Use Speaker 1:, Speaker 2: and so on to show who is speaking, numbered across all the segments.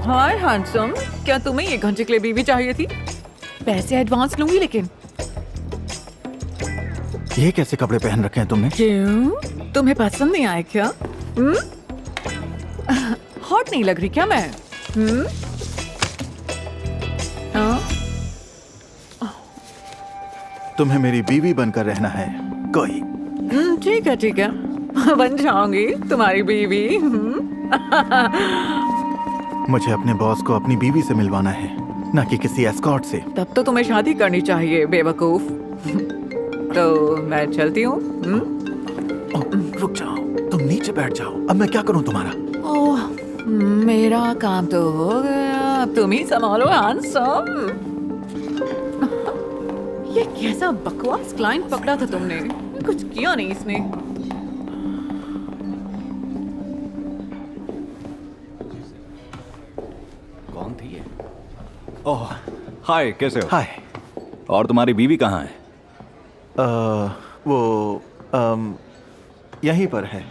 Speaker 1: हाय handsome, क्या तुम्हें ये घंटे के लिए बीवी चाहिए थी? पैसे एडवांस लूंगी लेकिन।
Speaker 2: ये कैसे कपड़े पहन रखे हैं तुमने?
Speaker 1: क्यों? तुम्हें पसंद नहीं आए क्या? हॉट नहीं लग रही क्या मैं? हाँ?
Speaker 2: तुम्हें मेरी बीवी बनकर रहना है कोई?
Speaker 1: ठीक है ठीक है, बन जाऊंगी तुम्हारी बीवी।
Speaker 2: मुझे अपने बॉस को अपनी बीवी से मिलवाना है, ना कि किसी एस्कॉर्ट से।
Speaker 1: तब तो तुम्हें शादी करनी चाहिए बेवकूफ। तो मैं चलती हूँ।
Speaker 2: रुक जाओ, तुम नीचे बैठ जाओ। अब मैं क्या करूं तुम्हारा?
Speaker 1: ओह, मेरा काम तो हो गया, अब तुम ही संभालो हैंडसम। ये कैसा बकवास क्लाइंट पकड़ा था तुमने? कुछ किया नहीं इसने।
Speaker 3: कौन थी ये? ओह, हाय, कैसे हो?
Speaker 2: हाय।
Speaker 3: और तुम्हारी बीवी कहाँ है?
Speaker 2: वो यहीं पर है।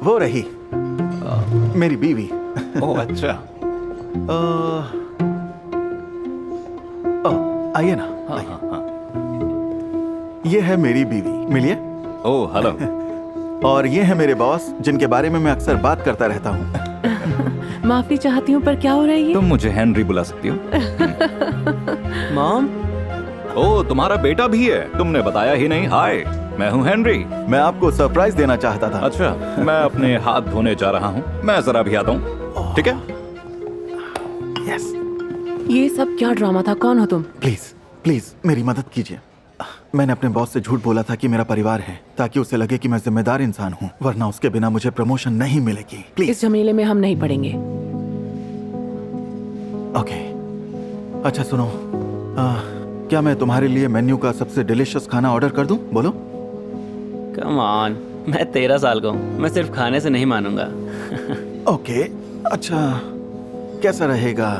Speaker 2: वो रही मेरी बीवी।
Speaker 3: ओह अच्छा।
Speaker 2: आइए ना।
Speaker 3: हाँ हाँ हाँ।
Speaker 2: ये है मेरी बीवी, मिलिए।
Speaker 3: Oh hello.
Speaker 2: और ये है मेरे बॉस, जिनके बारे में मैं अक्सर बात करता रहता हूँ।
Speaker 4: माफी चाहती हूँ, पर क्या हो रहा है ये?
Speaker 3: तुम मुझे हेनरी बुला सकती हो?
Speaker 4: मॉम,
Speaker 3: ओह तुम्हारा बेटा भी है, तुमने बताया ही नहीं। हाय, मैं हूँ हेनरी।
Speaker 2: मैं आपको सरप्राइज देना चाहता था।
Speaker 3: अच्छा, मैं अपने हाथ धोने जा रहा हूँ, मैं जरा भी आता हूँ, ठीक है?
Speaker 2: यस।
Speaker 4: ये सब क्या ड्रामा था? कौन हो तुम?
Speaker 2: प्लीज प्लीज मेरी मदद कीजिए। मैंने अपने बॉस से झूठ बोला था कि मेरा परिवार है, ताकि उसे लगे कि मैं जिम्मेदार इंसान हूँ, वरना उसके बिना मुझे प्रमोशन नहीं मिलेगी। प्लीज।
Speaker 4: इस झमेले में हम नहीं पड़ेंगे।
Speaker 2: ओके। अच्छा सुनो, क्या मैं तुम्हारे लिए मेन्यू का सबसे डिलीशियस खाना ऑर्डर कर दूं? बोलो।
Speaker 5: कम ऑन, मैं 13 साल का हूँ, मैं सिर्फ खाने से नहीं मानूंगा।
Speaker 2: ओके। अच्छा, कैसा रहेगा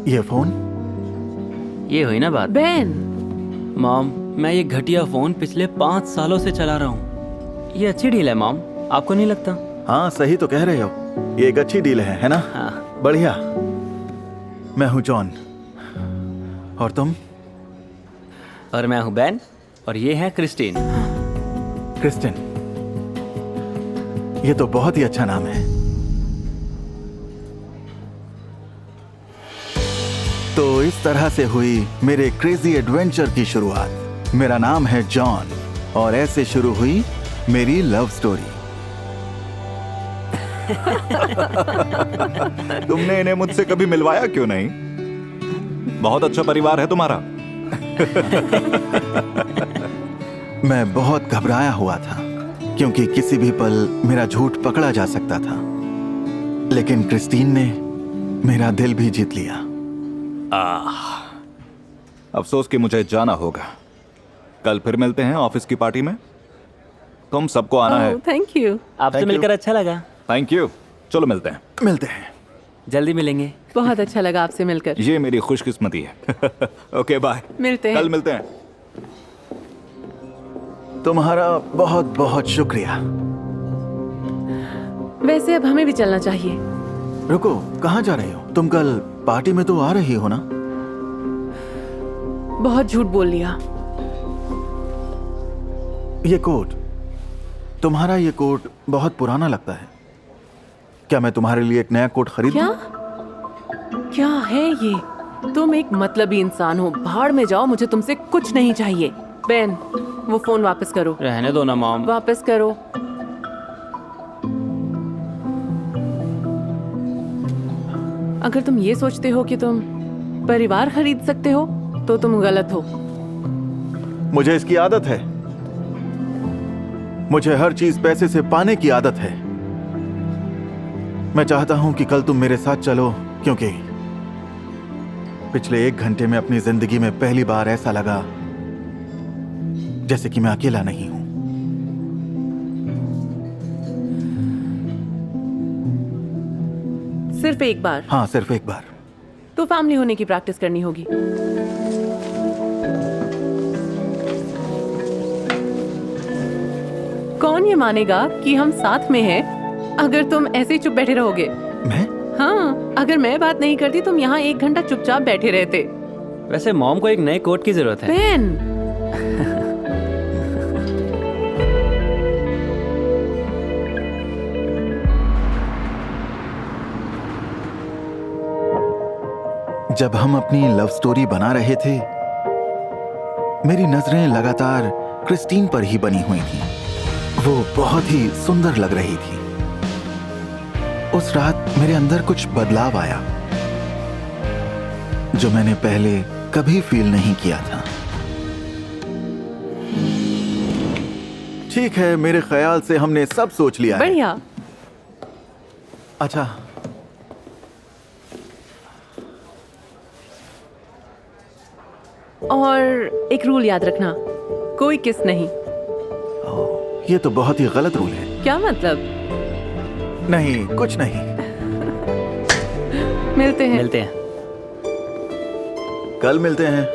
Speaker 2: ये फोन?
Speaker 5: ये हुई ना बात।
Speaker 4: बेन,
Speaker 5: मॉम, मैं ये घटिया फोन पिछले 5 सालों से चला रहा हूँ। ये अच्छी डील है मॉम, आपको नहीं लगता?
Speaker 2: हाँ सही तो कह रहे हो, ये एक अच्छी डील है ना?
Speaker 5: हाँ।
Speaker 2: बढ़िया। मैं हूँ जॉन, और तुम?
Speaker 5: और मैं हूँ बेन, और ये है क्रिस्टीन।
Speaker 2: क्रिस्टिन, ये तो बहुत ही अच्छा नाम है। तो इस तरह से हुई मेरे क्रेजी एडवेंचर की शुरुआत। मेरा नाम है जॉन, और ऐसे शुरू हुई मेरी लव स्टोरी।
Speaker 3: तुमने इन्हें मुझसे कभी मिलवाया क्यों नहीं? बहुत अच्छा परिवार है तुम्हारा।
Speaker 2: मैं बहुत घबराया हुआ था, क्योंकि किसी भी पल मेरा झूठ पकड़ा जा सकता था। लेकिन क्रिस्टीन ने मेरा दिल भी जीत लिया।
Speaker 3: अफसोस कि मुझे जाना होगा। कल फिर मिलते हैं ऑफिस की पार्टी में। तुम सबको आना है।
Speaker 4: Thank you.
Speaker 5: आपसे
Speaker 2: Thank
Speaker 5: मिलकर
Speaker 2: you.
Speaker 5: अच्छा लगा।
Speaker 3: Thank you. चलो मिलते हैं।
Speaker 2: मिलते हैं।
Speaker 5: जल्दी मिलेंगे।
Speaker 4: बहुत अच्छा लगा आपसे मिलकर।
Speaker 3: ये मेरी खुशकिस्मती है। Okay bye.
Speaker 4: मिलते हैं।
Speaker 3: कल मिलते हैं।
Speaker 2: तुम्हारा बहुत बहुत शुक्रिया।
Speaker 4: वैसे अब हमें भी चलना चाहिए।
Speaker 2: रुको, कहाँ जा रही हो तुम? कल पार्टी में तो आ रही हो ना?
Speaker 4: बहुत झूठ बोल लिया।
Speaker 2: ये कोट, तुम्हारा ये कोट बहुत पुराना लगता है। क्या मैं तुम्हारे लिए एक नया कोट खरीद
Speaker 4: क्या?
Speaker 2: दूं?
Speaker 4: क्या है ये? तुम एक मतलबी इंसान हो। भाड़ में जाओ, मुझे तुमसे कुछ नहीं चाहिए। बेन, वो फोन वापस करो।
Speaker 5: रहने दो ना मॉम।
Speaker 4: वापस करो। अगर तुम ये सोचते हो कि तुम परिवार खरीद सकते हो, तो तुम गलत हो।
Speaker 2: मुझे इसकी आदत है। मुझे हर चीज पैसे से पाने की आदत है। मैं चाहता हूं कि कल तुम मेरे साथ चलो, क्योंकि पिछले 1 घंटे में अपनी जिंदगी में पहली बार ऐसा लगा जैसे कि मैं अकेला नहीं हूं।
Speaker 4: सिर्फ एक बार?
Speaker 2: हाँ, सिर्फ एक बार।
Speaker 4: तो फैमिली होने की प्रैक्टिस करनी होगी। कौन ये मानेगा कि हम साथ में हैं अगर तुम ऐसे ही चुप बैठे रहोगे?
Speaker 2: मैं?
Speaker 4: हाँ, अगर मैं बात नहीं करती तुम यहाँ 1 घंटा चुपचाप बैठे रहते।
Speaker 5: वैसे मॉम को एक नए कोट की जरूरत है।
Speaker 4: बेन,
Speaker 2: जब हम अपनी लव स्टोरी बना रहे थे, मेरी नजरें लगातार क्रिस्टीन पर ही बनी हुई थी। वो बहुत ही सुंदर लग रही थी। उस रात मेरे अंदर कुछ बदलाव आया जो मैंने पहले कभी फील नहीं किया था। ठीक है, मेरे ख्याल से हमने सब सोच लिया है।
Speaker 4: बढ़िया।
Speaker 2: अच्छा,
Speaker 4: और एक रूल याद रखना, कोई किस नहीं।
Speaker 2: ये तो बहुत ही गलत रूल है।
Speaker 4: क्या मतलब?
Speaker 2: नहीं, कुछ नहीं।
Speaker 4: मिलते हैं।
Speaker 5: मिलते हैं।
Speaker 2: कल मिलते हैं।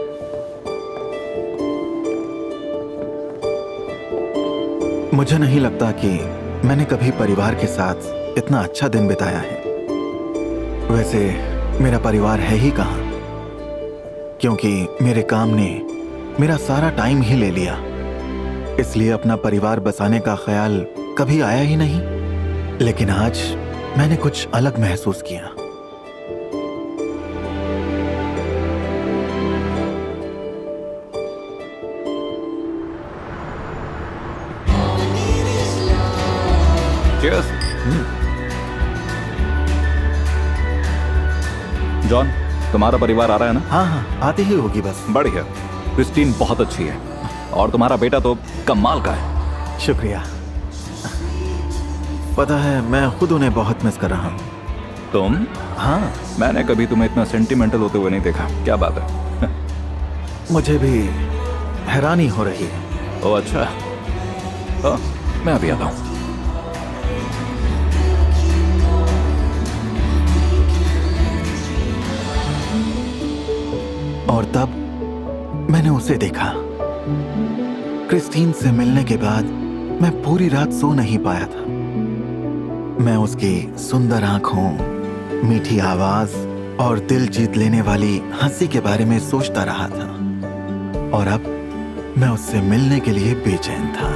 Speaker 2: मुझे नहीं लगता कि मैंने कभी परिवार के साथ इतना अच्छा दिन बिताया है। वैसे मेरा परिवार है ही कहाँ, क्योंकि मेरे काम ने मेरा सारा टाइम ही ले लिया। इसलिए अपना परिवार बसाने का ख्याल कभी आया ही नहीं। लेकिन आज मैंने कुछ अलग महसूस किया।
Speaker 3: Cheers. जॉन, तुम्हारा परिवार आ रहा है ना?
Speaker 2: हाँ हाँ, आती ही होगी बस।
Speaker 3: बढ़िया। क्रिस्टीन बहुत अच्छी है और तुम्हारा बेटा तो कमाल का है।
Speaker 2: शुक्रिया। पता है, मैं खुद उन्हें बहुत मिस कर रहा हूँ।
Speaker 3: तुम?
Speaker 2: हाँ,
Speaker 3: मैंने कभी तुम्हें इतना सेंटिमेंटल होते हुए नहीं देखा। क्या बात है?
Speaker 2: मुझे भी हैरानी हो रही है।
Speaker 3: ओ अच्छा। मैं अभी आता हूँ।
Speaker 2: और तब मैंने उसे देखा। क्रिस्टीन से मिलने के बाद मैं पूरी रात सो नहीं पाया था। मैं उसकी सुंदर आंखों, मीठी आवाज और दिल जीत लेने वाली हंसी के बारे में सोचता रहा था। और अब मैं उससे मिलने के लिए बेचैन था।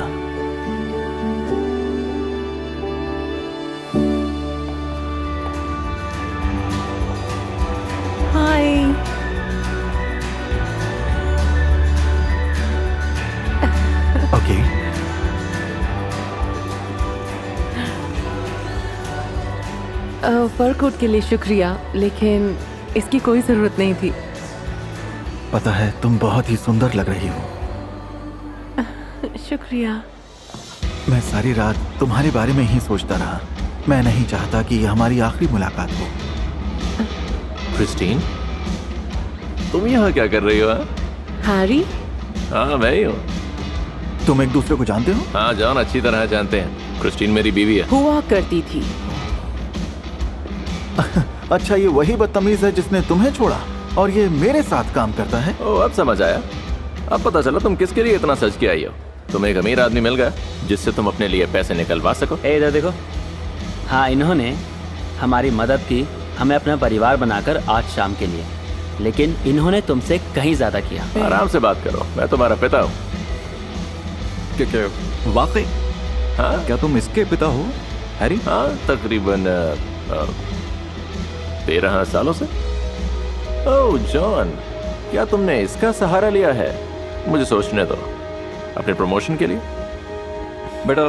Speaker 4: हाय।
Speaker 2: ओके।
Speaker 4: फर कोट के लिए शुक्रिया, लेकिन इसकी कोई जरूरत नहीं थी।
Speaker 2: पता है, तुम बहुत ही सुंदर लग रही हो।
Speaker 4: शुक्रिया।
Speaker 2: मैं सारी रात तुम्हारे बारे में ही सोचता रहा। मैं नहीं चाहता कि यह हमारी आखिरी मुलाकात हो।
Speaker 6: क्रिस्टीन, तुम यहाँ क्या कर रही हो?
Speaker 4: हैरी?
Speaker 6: हाँ, मैं ही हूँ।
Speaker 2: तुम एक दूसरे को जानते हो?
Speaker 6: हाँ, जॉन अच्छी तरह जानते हैं। क्रिस्टीन मेरी बीवी है।
Speaker 4: हुआ करती थी।
Speaker 2: अच्छा, ये वही बदतमीज है जिसने तुम्हें छोड़ा और ये मेरे साथ काम करता है?
Speaker 6: ओ, अब समझ आया। अब पता चला तुम किसके लिए इतना सच के आई हो। तुम्हें एक अमीर आदमी मिल गया जिससे तुम अपने लिए पैसे निकलवा सको।
Speaker 5: ए इधर देखो। हाँ, इन्होंने हमारी मदद की हमें अपना परिवार बनाकर आज शाम के लिए, लेकिन इन्होंने तुमसे कहीं ज्यादा किया।
Speaker 6: आराम से बात करो, मैं तुम्हारा पिता हूँ।
Speaker 3: क्या वाकई?
Speaker 6: हाँ
Speaker 3: क्या तुम इसके पिता हो, हैरी?
Speaker 6: हाँ, तकरीबन 13 सालों से। ओह जॉन, क्या तुमने इसका सहारा लिया है? मुझे सोचने दो। अपने प्रमोशन के लिए?
Speaker 3: बेटा,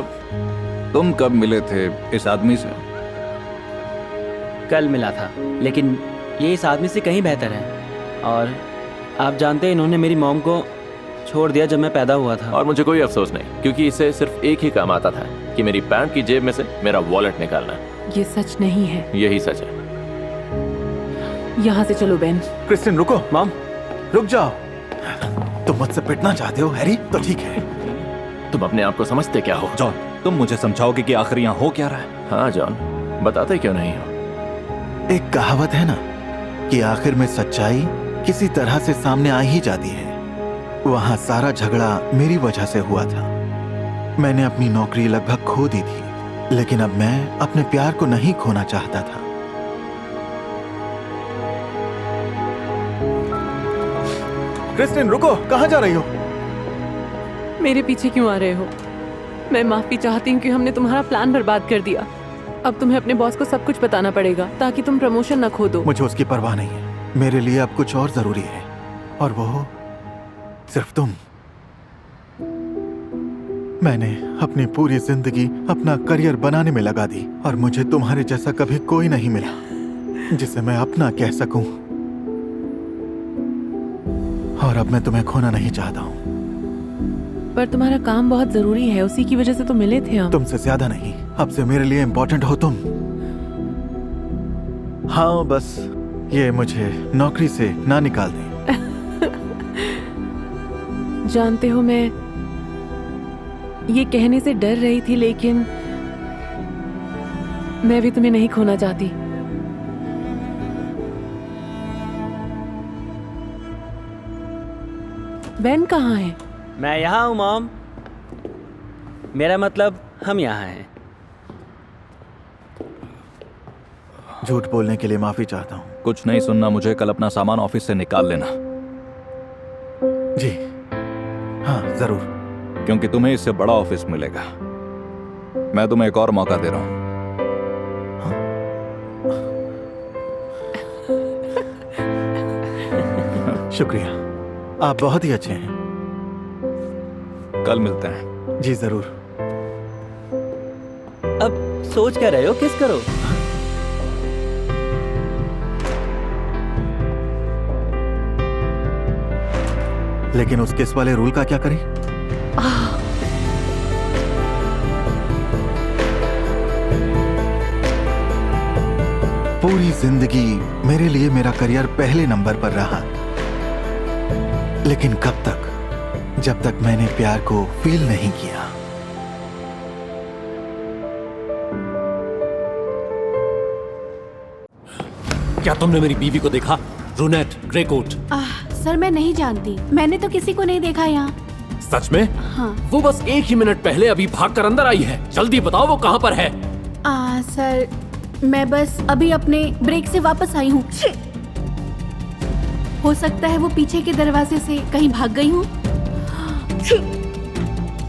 Speaker 3: तुम कब मिले थे इस आदमी से?
Speaker 5: कल मिला था, लेकिन ये इस आदमी से कहीं बेहतर है। और आप जानते हैं, इन्होंने मेरी मॉम को छोड़ दिया जब मैं पैदा हुआ था।
Speaker 6: और मुझे कोई अफसोस नहीं, क्योंकि इसे सिर्फ एक ही काम आता था कि मेरी पैंट की जेब में से मेरा वॉलेट निकालना।
Speaker 4: ये सच नहीं है।
Speaker 6: यही सच है।
Speaker 4: यहाँ से चलो बेन।
Speaker 2: क्रिस्टीन, रुको।
Speaker 5: मॉम,
Speaker 2: रुक जाओ। तुम मुझसे पिटना चाहते हो हैरी? तो ठीक है।
Speaker 6: तुम अपने आप को समझते क्या हो?
Speaker 3: जॉन, तुम मुझे समझाओगे कि आखिर यहाँ हो क्या रहा है?
Speaker 6: हाँ जॉन, बताते क्यों नहीं हो?
Speaker 2: एक कहावत है ना कि आखिर में सच्चाई किसी तरह से सामने आ ही जाती है। वहां सारा झगड़ा मेरी वजह से हुआ था। मैंने अपनी नौकरी लगभग खो दी थी, लेकिन अब मैं अपने प्यार को नहीं खोना चाहता था। क्रिस्टिन, रुको, कहां जा रही हो?
Speaker 4: मेरे पीछे क्यों आ रहे हो? मैं माफी चाहती हूँ कि हमने तुम्हारा प्लान बर्बाद कर दिया। अब तुम्हें अपने बॉस को सब कुछ बताना पड़ेगा ताकि तुम प्रमोशन न खो दो।
Speaker 2: मुझे उसकी परवाह नहीं है। मेरे लिए अब कुछ और जरूरी है, और वो सिर्फ तुम। मैंने अपनी पूरी जिंदगी अपना करियर बनाने में लगा दी, और मुझे तुम्हारे जैसा कभी कोई नहीं मिला जिसे मैं अपना कह सकूं। और अब मैं तुम्हें खोना नहीं चाहता हूं।
Speaker 4: पर तुम्हारा काम बहुत जरूरी है, उसी की वजह से तो मिले थे हम।
Speaker 2: तुमसे ज्यादा नहीं, अब से मेरे लिए इम्पोर्टेंट हो तुम। हाँ, बस ये मुझे नौकरी से ना निकाल दें।
Speaker 4: जानते हो, मैं ये कहने से डर रही थी, लेकिन मैं भी तुम्हें नहीं खोना चाहती। बेन कहाँ है?
Speaker 5: मैं यहाँ हूँ मॉम। मेरा मतलब हम यहाँ हैं।
Speaker 2: झूठ बोलने के लिए माफी चाहता हूँ।
Speaker 3: कुछ नहीं सुनना मुझे। कल अपना सामान ऑफिस से निकाल लेना।
Speaker 2: जी हाँ, जरूर।
Speaker 3: क्योंकि तुम्हें इससे बड़ा ऑफिस मिलेगा। मैं तुम्हें एक और मौका दे रहा हूं।
Speaker 2: शुक्रिया, आप बहुत ही अच्छे हैं।
Speaker 3: कल मिलते हैं।
Speaker 2: जी जरूर।
Speaker 5: अब सोच क्या रहे हो, किस करो?
Speaker 2: लेकिन उस किस वाले रूल का क्या करें? पूरी जिंदगी मेरे लिए मेरा करियर पहले नंबर पर रहा, लेकिन कब तक? जब तक मैंने प्यार को फील नहीं किया।
Speaker 7: क्या तुमने मेरी बीवी को देखा? Brunette, grey coat.
Speaker 8: सर, मैं नहीं जानती। मैंने तो किसी को नहीं देखा यहाँ।
Speaker 7: सच में?
Speaker 8: हाँ।
Speaker 7: वो बस 1 ही मिनट पहले अभी भागकर अंदर आई है। जल्दी बताओ वो कहाँ पर है?
Speaker 8: सर, मैं बस अभी अपने ब्रेक से वापस आई हूँ। हो सकता है वो पीछे के दरवाजे से कहीं भाग गई हूँ।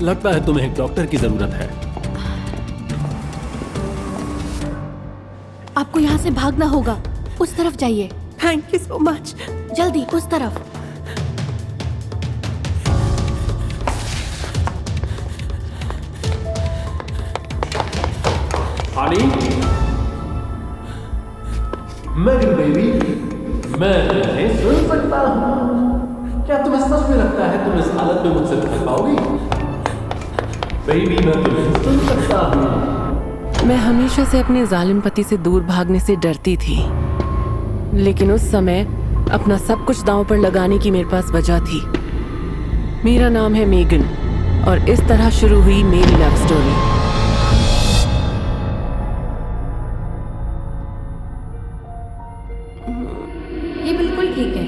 Speaker 7: लगता है तुम्हें एक डॉक्टर की जरूरत है।
Speaker 8: आपको यहाँ से भागना होगा। उस तरफ जाइए।
Speaker 4: Thank you so much.
Speaker 8: जल्दी उस तरफ।
Speaker 7: हानी, मेरी बेबी, मैं तुम्हें सुन सकता हूँ। क्या तुम्हें सच में लगता है तुम इस हालत में मुझसे भाग पाओगी? बेबी, मैं तुम्हें सुन सकता हूँ।
Speaker 4: मैं हमेशा से अपने जालिम पति से दूर भागने से डरती थी, लेकिन उस समय अपना सब कुछ दांव पर लगाने की मेरे पास वजह थी। मेरा नाम है मेगन, और इस तरह शुरू हुई मेरी लव स्टोरी।
Speaker 9: ये बिल्कुल ठीक है।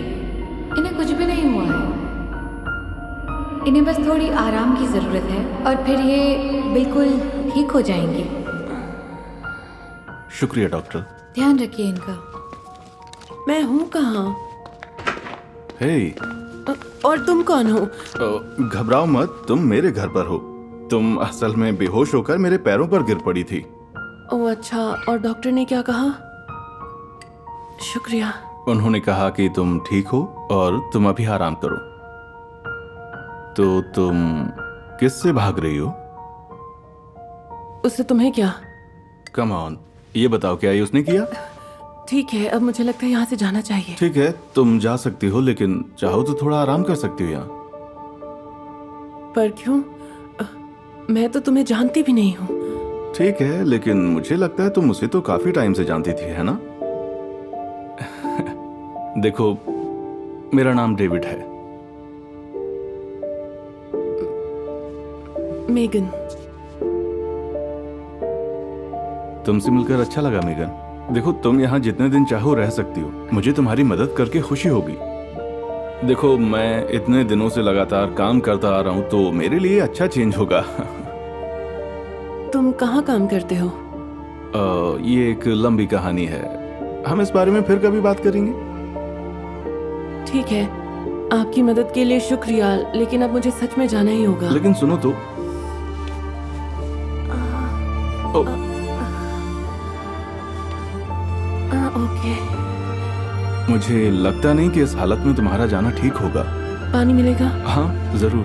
Speaker 9: इन्हें कुछ भी नहीं हुआ है। इन्हें बस थोड़ी आराम की जरूरत है, और फिर ये बिल्कुल ठीक हो जाएंगी।
Speaker 6: शुक्रिया डॉक्टर।
Speaker 9: ध्यान रखिए इनका।
Speaker 4: मैं हूँ कहाँ?
Speaker 6: हे,
Speaker 4: और तुम कौन हो?
Speaker 6: घबराओ मत, तुम मेरे घर पर हो। तुम असल में बेहोश होकर मेरे पैरों पर गिर पड़ी थी।
Speaker 4: ओह अच्छा, और डॉक्टर ने क्या कहा? शुक्रिया।
Speaker 6: उन्होंने कहा कि तुम ठीक हो और तुम अभी आराम करो। तो तुम किससे भाग रही हो?
Speaker 4: उससे तुम्हें क्या?
Speaker 6: कम ऑन, ये बताओ क्या ये उसने किया?
Speaker 4: ठीक है, अब मुझे लगता है यहाँ से जाना चाहिए।
Speaker 6: ठीक है, तुम जा सकती हो, लेकिन चाहो तो थोड़ा आराम कर सकती हो यहाँ।
Speaker 4: पर क्यों? मैं तो तुम्हें जानती भी नहीं हूँ।
Speaker 6: ठीक है, लेकिन मुझे लगता है तुम उसे तो काफी टाइम से जानती थी, है ना? देखो, मेरा नाम डेविड है।
Speaker 4: मेगन।
Speaker 6: तुमसे मिलकर अच्छा लगा मेगन।
Speaker 10: देखो, तुम यहाँ जितने दिन चाहो रह सकती हो। मुझे तुम्हारी मदद करके खुशी होगी। देखो, मैं इतने दिनों से लगातार काम करता आ रहा हूँ, तो मेरे लिए अच्छा चेंज होगा।
Speaker 4: तुम कहाँ काम करते हो?
Speaker 10: ये एक लंबी कहानी है, हम इस बारे में फिर कभी बात करेंगे।
Speaker 4: ठीक है, आपकी मदद के लिए शुक्रिया, लेकिन अब मुझे सच में जाना ही होगा।
Speaker 10: लेकिन सुनो तो।
Speaker 4: ओके।
Speaker 10: मुझे लगता नहीं कि इस हालत में तुम्हारा जाना ठीक होगा।
Speaker 4: पानी मिलेगा?
Speaker 10: हाँ जरूर।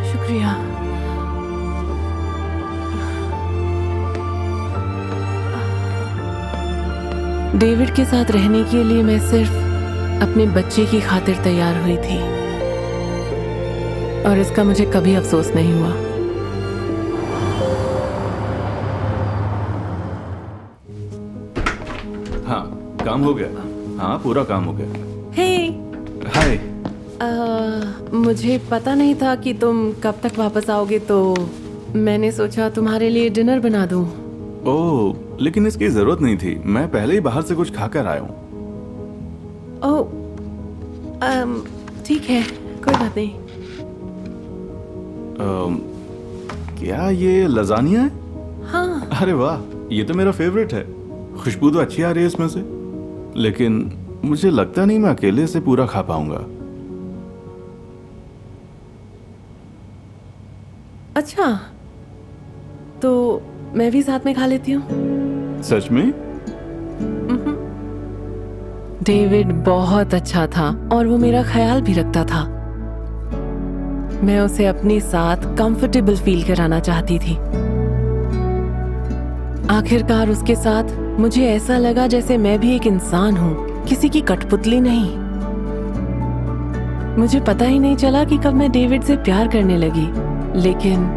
Speaker 4: शुक्रिया। डेविड के साथ रहने के लिए मैं सिर्फ अपने बच्चे की खातिर तैयार हुई थी, और इसका मुझे कभी अफसोस नहीं हुआ।
Speaker 10: हाँ, काम हो गया। हाँ, पूरा काम हो गया।
Speaker 4: हे,
Speaker 10: हाय।
Speaker 4: मुझे पता नहीं था कि तुम कब तक वापस आओगे, तो मैंने सोचा तुम्हारे लिए डिनर बना दूं।
Speaker 10: ओह, लेकिन इसकी जरूरत नहीं थी, मैं पहले ही बाहर से कुछ खाकर आया हूँ।
Speaker 4: ओह, ठीक है, कोई बात नहीं।
Speaker 10: क्या ये लजानिया है?
Speaker 4: हाँ।
Speaker 10: अरे वाह, ये तो मेरा फेवरेट है। खुशबू तो अच्छी आ रही है इसमें से, लेकिन मुझे लगता नहीं मैं अकेले इसे पूरा खा पाऊंगा।
Speaker 4: अच्छा, तो मैं भी साथ में खा लेती हूँ।
Speaker 10: सच में?
Speaker 4: डेविड बहुत अच्छा था और वो मेरा ख्याल भी रखता था। मैं उसे अपने साथ कंफर्टेबल फील कराना चाहती थी। आखिरकार उसके साथ मुझे ऐसा लगा जैसे मैं भी एक इंसान हूँ, किसी की कठपुतली नहीं। मुझे पता ही नहीं चला कि कब मैं डेविड से प्यार करने लगी, लेकिन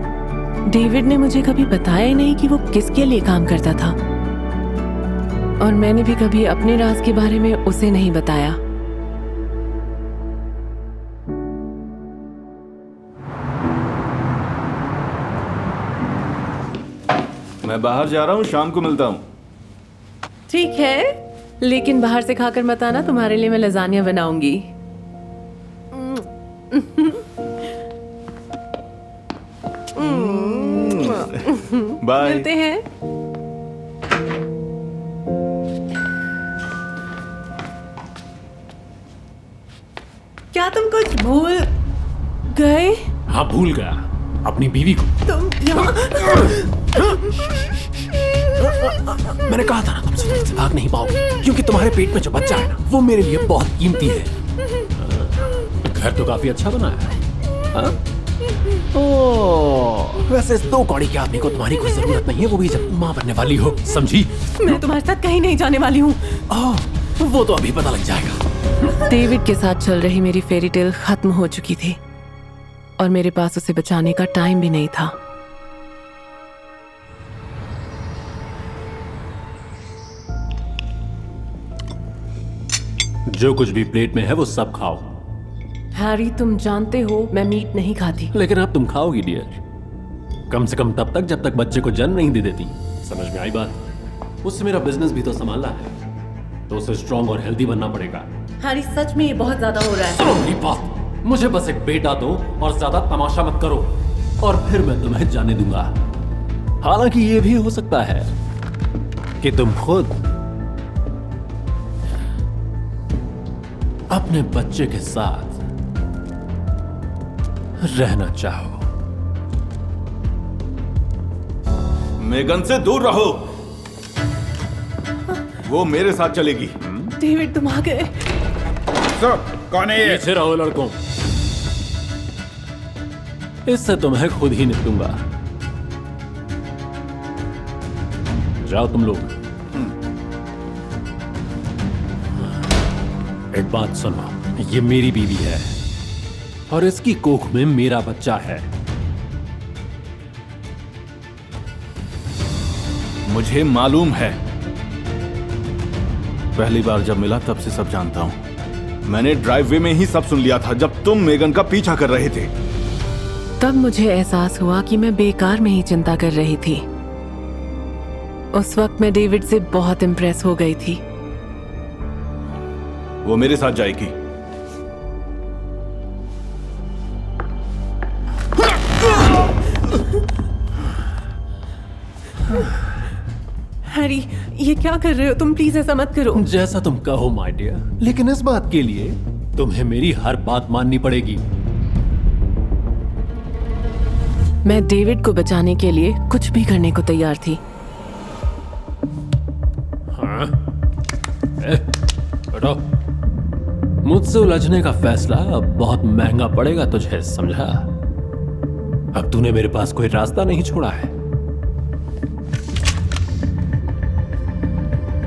Speaker 4: डेविड ने मुझे कभी बताया ही नहीं कि वो किसके लिए काम करता था, और मैंने भी कभी अपने राज के बारे में उसे नहीं बताया।
Speaker 10: मैं बाहर जा रहा हूँ, शाम को मिलता हूँ।
Speaker 4: ठीक है, लेकिन बाहर से खाकर मत आना, तुम्हारे लिए मैं लजानिया बनाऊंगी।
Speaker 10: बाय।
Speaker 4: मिलते हैं। क्या तुम कुछ भूल गए?
Speaker 7: हाँ, भूल गया अपनी बीवी को।
Speaker 4: तुम यहाँ
Speaker 7: मैंने कहा था ना, तुम सफर से भाग नहीं पाओगे, क्योंकि तुम्हारे पेट में जो बच्चा है ना, वो मेरे लिए बहुत कीमती है। घर तो काफी अच्छा बना है। हाँ? ओह, वैसे इस 2 कौड़ी के आदमी को तुम्हारी कोई जरूरत नहीं है, वो भी जब माँ बनने वाली हो, समझी?
Speaker 4: मैं तुम्हारे साथ कहीं नहीं जाने वाली हूँ।
Speaker 7: वो तो अभी पता लग जाएगा।
Speaker 4: डेविड के साथ चल रही मेरी फेरी टेल खत्म हो चुकी थी, और मेरे पास उसे बचाने का टाइम भी नहीं था।
Speaker 7: जो कुछ भी प्लेट में है वो सब खाओ।
Speaker 4: हैरी, तुम जानते हो मैं मीट नहीं खाती।
Speaker 7: लेकिन अब तुम खाओगी डियर, कम से कम तब तक जब तक बच्चे को जन्म नहीं दे देती। समझ में आई बात? उससे मेरा बिजनेस भी तो संभालना है, तो उसे स्ट्रांग और हेल्दी बनना पड़ेगा।
Speaker 4: हैरी, सच में ये बहुत ज्यादा हो रहा है।
Speaker 7: सुनो मेरी बात, मुझे बस एक बेटा दो और ज्यादा तमाशा मत करो, और फिर मैं तुम्हें जाने दूंगा। हालांकि ये भी हो सकता है कि तुम खुद अपने बच्चे के साथ रहना चाहो।
Speaker 10: मेगन से दूर रहो, वो मेरे साथ चलेगी।
Speaker 4: डेविड, तुम आ गए।
Speaker 10: सर, कौन है ये?
Speaker 7: पीछे रहो लड़कों, इससे तुम्हें खुद ही निपटूंगा। जाओ तुम लोग। एक बात सुनो, ये मेरी बीवी है और इसकी कोख में मेरा बच्चा है।
Speaker 10: मुझे मालूम है, पहली बार जब मिला तब से सब जानता हूं। मैंने ड्राइववे में ही सब सुन लिया था जब तुम मेगन का पीछा कर रहे थे।
Speaker 4: तब मुझे एहसास हुआ कि मैं बेकार में ही चिंता कर रही थी। उस वक्त मैं डेविड से बहुत इम्प्रेस हो गई थी।
Speaker 10: वो मेरे साथ जाएगी।
Speaker 4: हैरी, ये क्या कर रहे हो तुम? प्लीज ऐसा मत करो।
Speaker 7: जैसा तुम कहो माय डियर, लेकिन इस बात के लिए तुम्हें मेरी हर बात माननी पड़ेगी।
Speaker 4: मैं डेविड को बचाने के लिए कुछ भी करने को तैयार थी।
Speaker 7: हाँ? बैठो। मुझसे उलझने का फैसला अब बहुत महंगा पड़ेगा तुझे, समझा? अब तूने मेरे पास कोई रास्ता नहीं छोड़ा है।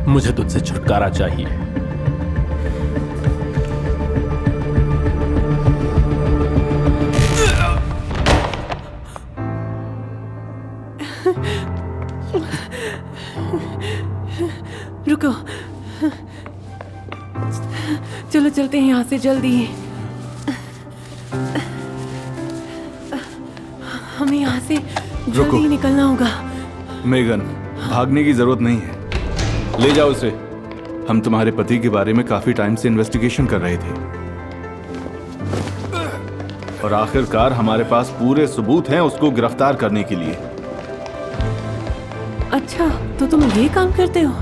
Speaker 7: मुझे तुझसे छुटकारा चाहिए।
Speaker 4: रुको, चलो चलते हैं यहाँ से जल्दी। हमें यहाँ से जल्दी निकलना होगा।
Speaker 10: मेगन, भागने की जरूरत नहीं है, ले जाओ उसे। हम तुम्हारे पति के बारे में काफी टाइम से इन्वेस्टिगेशन कर रहे थे और आखिरकार हमारे पास पूरे सबूत हैं उसको गिरफ्तार करने के लिए।
Speaker 4: अच्छा, तो तुम ये काम करते हो?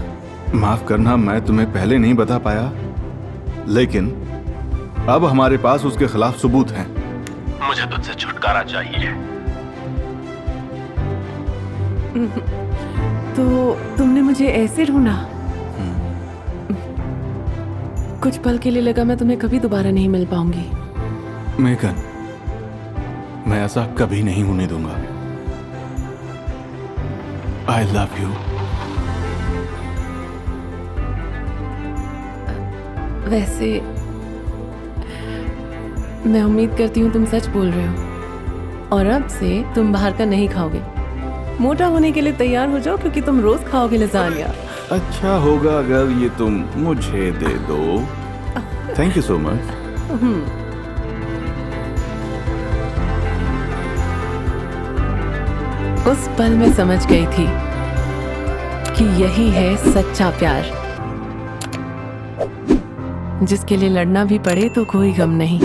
Speaker 10: माफ करना, मैं तुम्हें पहले नहीं बता पाया, लेकिन अब हमारे पास उसके खिलाफ सबूत हैं।
Speaker 7: मुझे तुझसे छुटकारा चाहिए।
Speaker 4: तो तुमने मुझे ऐसे ढूंढा? कुछ पल के लिए लगा मैं तुम्हें कभी दोबारा नहीं मिल पाऊंगी।
Speaker 10: मेगन, मैं ऐसा कभी नहीं होने दूंगा। I love you.
Speaker 4: वैसे मैं उम्मीद करती हूँ तुम सच बोल रहे हो और अब से तुम बाहर का नहीं खाओगे। मोटा होने के लिए तैयार हो जाओ क्योंकि तुम रोज खाओगे लजानिया।
Speaker 10: अच्छा होगा अगर ये तुम मुझे दे दो। Thank you so much.
Speaker 4: उस पल में समझ गई थी कि यही है सच्चा प्यार, जिसके लिए लड़ना भी पड़े तो कोई गम नहीं।